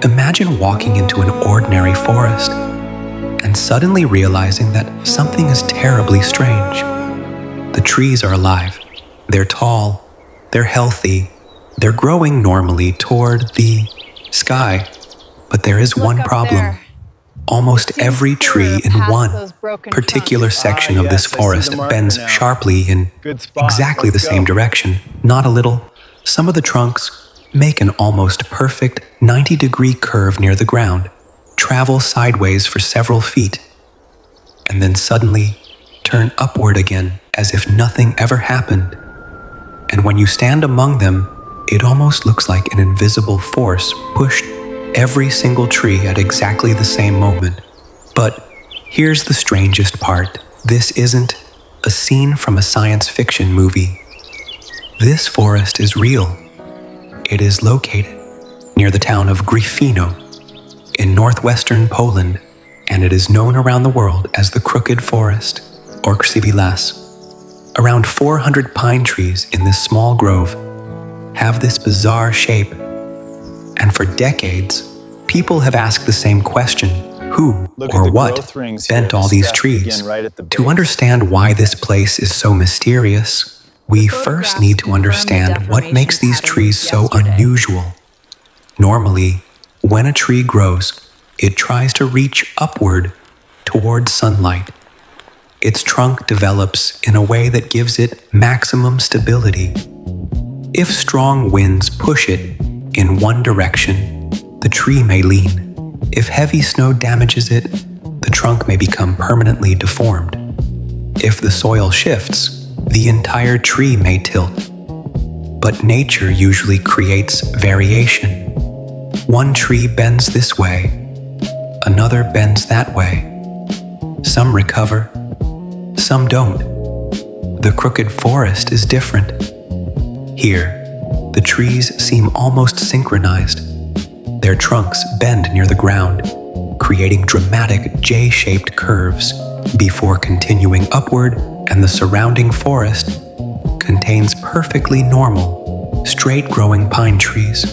Imagine walking into an ordinary forest and suddenly realizing that something is terribly strange. The trees are alive. They're tall. They're healthy. They're growing normally toward the sky. But there is one problem. Almost every tree in one particular section of this forest bends sharply in exactly the same direction, not a little. Some of the trunks make an almost perfect 90-degree curve near the ground, travel sideways for several feet, and then suddenly turn upward again as if nothing ever happened. And when you stand among them, it almost looks like an invisible force pushed every single tree at exactly the same moment. But here's the strangest part. This isn't a scene from a science fiction movie. This forest is real. It is located near the town of Gryfino in northwestern Poland, and it is known around the world as the Crooked Forest, or Krzywy Las. Around 400 pine trees in this small grove have this bizarre shape, and for decades, people have asked the same question: who or what bent all these trees? To understand why this place is so mysterious, we first need to understand what makes these trees so unusual. Normally, when a tree grows, it tries to reach upward toward sunlight. Its trunk develops in a way that gives it maximum stability. If strong winds push it in one direction, the tree may lean. If heavy snow damages it, the trunk may become permanently deformed. If the soil shifts, the entire tree may tilt. But nature usually creates variation. One tree bends this way, another bends that way. Some recover, some don't. The crooked forest is different. Here, the trees seem almost synchronized. Their trunks bend near the ground, creating dramatic J-shaped curves before continuing upward, and the surrounding forest contains perfectly normal, straight-growing pine trees.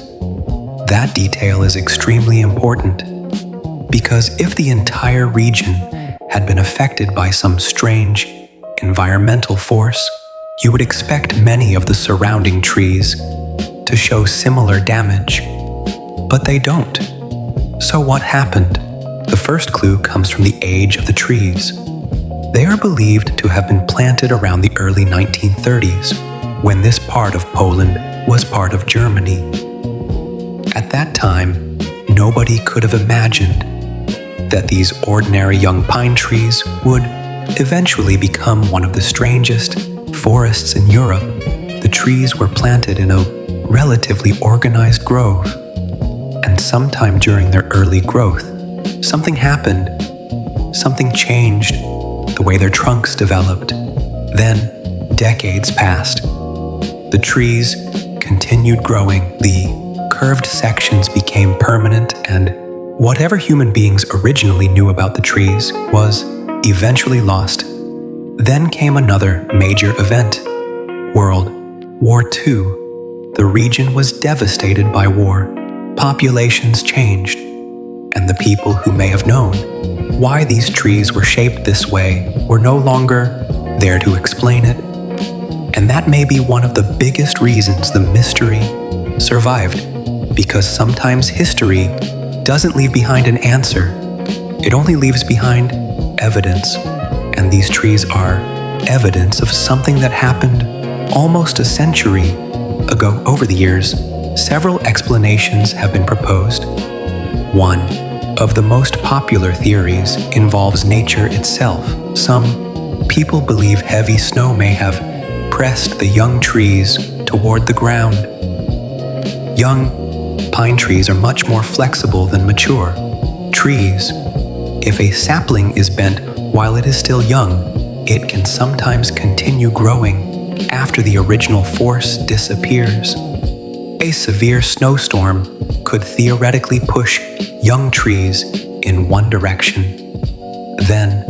That detail is extremely important, because if the entire region had been affected by some strange environmental force, you would expect many of the surrounding trees to show similar damage. But they don't. So what happened? The first clue comes from the age of the trees. They are believed to have been planted around the early 1930s, when this part of Poland was part of Germany. At that time, nobody could have imagined that these ordinary young pine trees would eventually become one of the strangest forests in Europe. The trees were planted in a relatively organized grove, and sometime during their early growth, something happened. Something changed the way their trunks developed. Then, decades passed. The trees continued growing. The curved sections became permanent, and whatever human beings originally knew about the trees was eventually lost. Then came another major event: World War II. The region was devastated by war. Populations changed, and the people who may have known why these trees were shaped this way were no longer there to explain it. And that may be one of the biggest reasons the mystery survived, because sometimes history doesn't leave behind an answer. It only leaves behind evidence, and these trees are evidence of something that happened almost a century ago. Over the years, several explanations have been proposed. One of the most popular theories involves nature itself. Some people believe heavy snow may have pressed the young trees toward the ground. Young pine trees are much more flexible than mature trees. If a sapling is bent while it is still young, it can sometimes continue growing after the original force disappears. A severe snowstorm could theoretically push young trees in one direction. Then,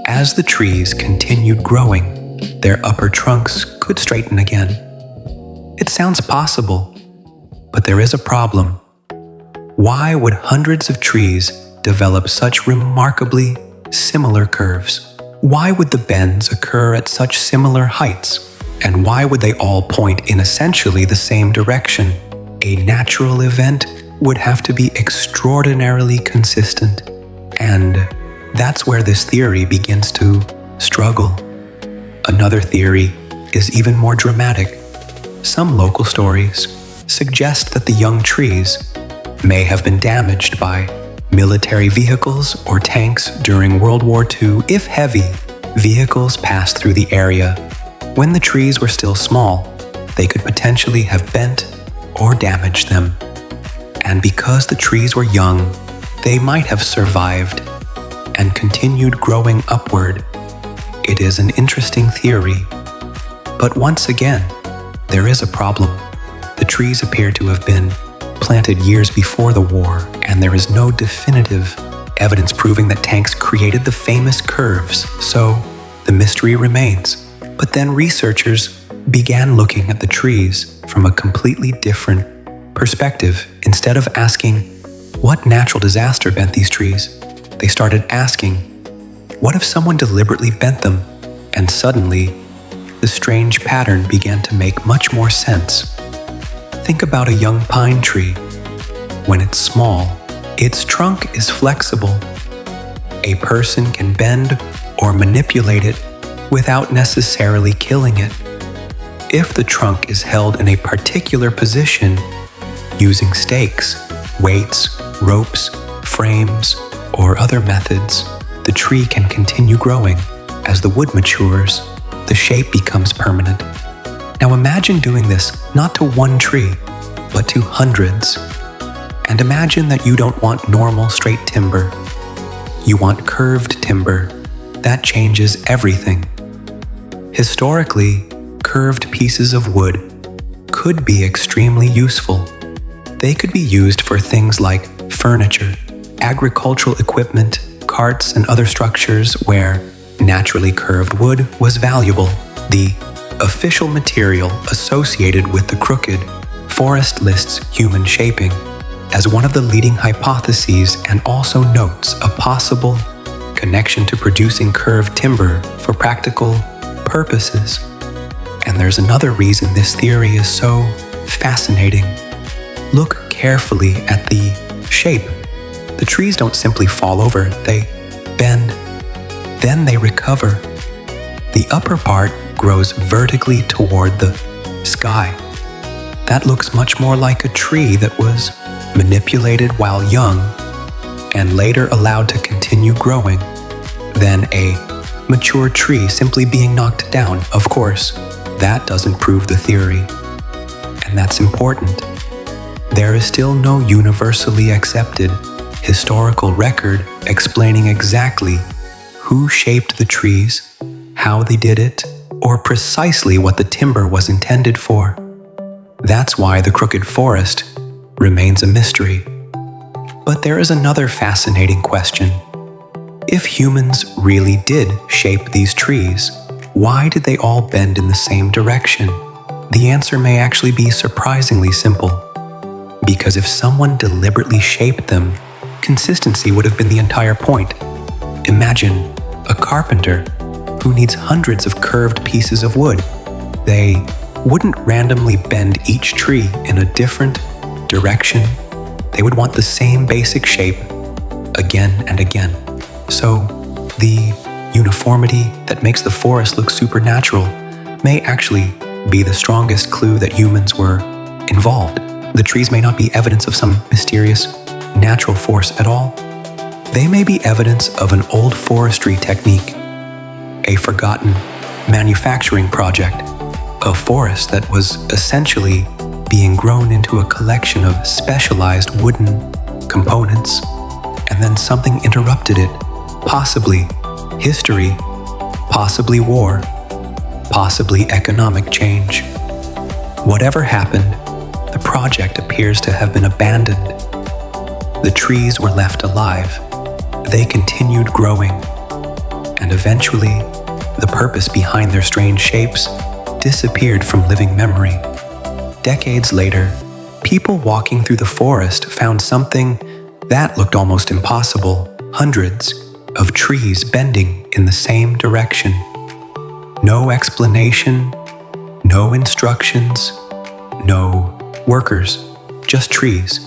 as the trees continued growing, their upper trunks could straighten again. It sounds possible, but there is a problem. Why would hundreds of trees develop such remarkably similar curves? Why would the bends occur at such similar heights? And why would they all point in essentially the same direction? A natural event would have to be extraordinarily consistent. And that's where this theory begins to struggle. Another theory is even more dramatic. Some local stories suggest that the young trees may have been damaged by military vehicles or tanks during World War II if heavy vehicles passed through the area. When the trees were still small, they could potentially have bent or damaged them. And because the trees were young, they might have survived and continued growing upward. It is an interesting theory. But once again, there is a problem. The trees appear to have been planted years before the war, and there is no definitive evidence proving that tanks created the famous curves, so the mystery remains. But then researchers began looking at the trees from a completely different perspective. Instead of asking, what natural disaster bent these trees? They started asking, what if someone deliberately bent them? And suddenly, the strange pattern began to make much more sense. Think about a young pine tree. When it's small, its trunk is flexible. A person can bend or manipulate it without necessarily killing it. If the trunk is held in a particular position using stakes, weights, ropes, frames, or other methods, the tree can continue growing. As the wood matures, the shape becomes permanent. Now imagine doing this not to one tree, but to hundreds. And imagine that you don't want normal straight timber. You want curved timber. That changes everything. Historically, curved pieces of wood could be extremely useful. They could be used for things like furniture, agricultural equipment, carts, and other structures where naturally curved wood was valuable. The official material associated with the crooked forest lists human shaping as one of the leading hypotheses and also notes a possible connection to producing curved timber for practical purposes. And there's another reason this theory is so fascinating. Look carefully at the shape. The trees don't simply fall over, they bend, then they recover. The upper part grows vertically toward the sky. That looks much more like a tree that was manipulated while young and later allowed to continue growing than a mature tree simply being knocked down. Of course, that doesn't prove the theory, and that's important. There is still no universally accepted historical record explaining exactly who shaped the trees, how they did it, or precisely what the timber was intended for. That's why the crooked forest remains a mystery. But there is another fascinating question. If humans really did shape these trees, why did they all bend in the same direction? The answer may actually be surprisingly simple. Because if someone deliberately shaped them, consistency would have been the entire point. Imagine a carpenter who needs hundreds of curved pieces of wood. They wouldn't randomly bend each tree in a different direction. They would want the same basic shape again and again. So the uniformity that makes the forest look supernatural may actually be the strongest clue that humans were involved. The trees may not be evidence of some mysterious natural force at all. They may be evidence of an old forestry technique, a forgotten manufacturing project, a forest that was essentially being grown into a collection of specialized wooden components, and then something interrupted it, possibly history, possibly war, possibly economic change. Whatever happened, the project appears to have been abandoned. The trees were left alive. They continued growing, and eventually, the purpose behind their strange shapes disappeared from living memory. Decades later, people walking through the forest found something that looked almost impossible. Hundreds of trees bending in the same direction. No explanation, no instructions, no workers, just trees.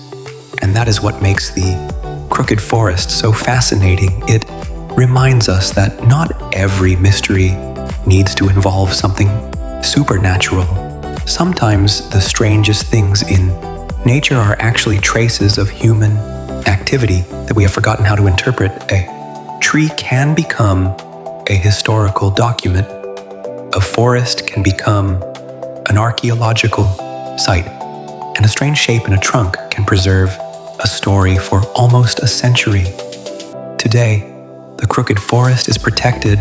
And that is what makes the crooked forest so fascinating. It reminds us that not every mystery needs to involve something supernatural. Sometimes the strangest things in nature are actually traces of human activity that we have forgotten how to interpret. A tree can become a historical document. A forest can become an archaeological site. And a strange shape in a trunk can preserve a story for almost a century. Today, the crooked forest is protected,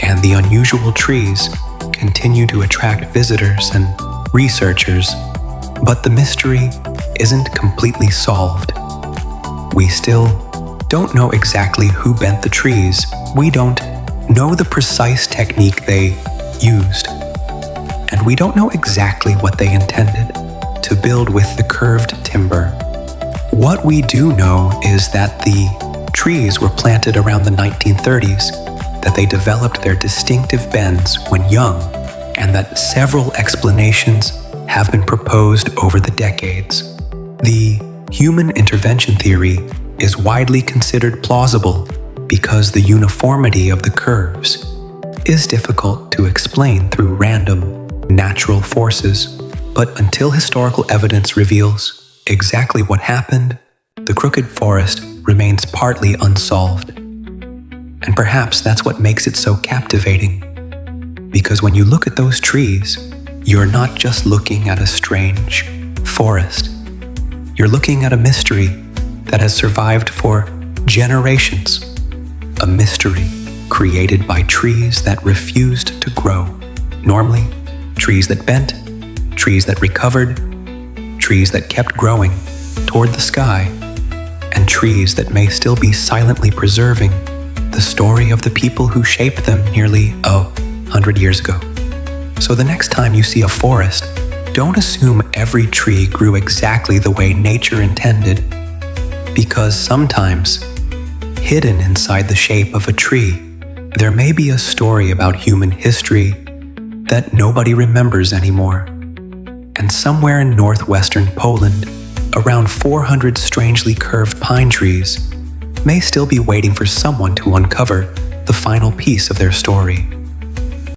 and the unusual trees continue to attract visitors and researchers. But the mystery isn't completely solved. We still don't know exactly who bent the trees. We don't know the precise technique they used. And we don't know exactly what they intended to build with the curved timber. What we do know is that the trees were planted around the 1930s, that they developed their distinctive bends when young, and that several explanations have been proposed over the decades. The human intervention theory is widely considered plausible because the uniformity of the curves is difficult to explain through random natural forces. But until historical evidence reveals exactly what happened, the crooked forest remains partly unsolved. And perhaps that's what makes it so captivating. Because when you look at those trees, you're not just looking at a strange forest. You're looking at a mystery that has survived for generations. A mystery created by trees that refused to grow. Normally, trees that bent, trees that recovered, trees that kept growing toward the sky, and trees that may still be silently preserving the story of the people who shaped them nearly 100 years ago. So the next time you see a forest, don't assume every tree grew exactly the way nature intended, because sometimes, hidden inside the shape of a tree, there may be a story about human history that nobody remembers anymore. And somewhere in northwestern Poland, around 400 strangely curved pine trees may still be waiting for someone to uncover the final piece of their story.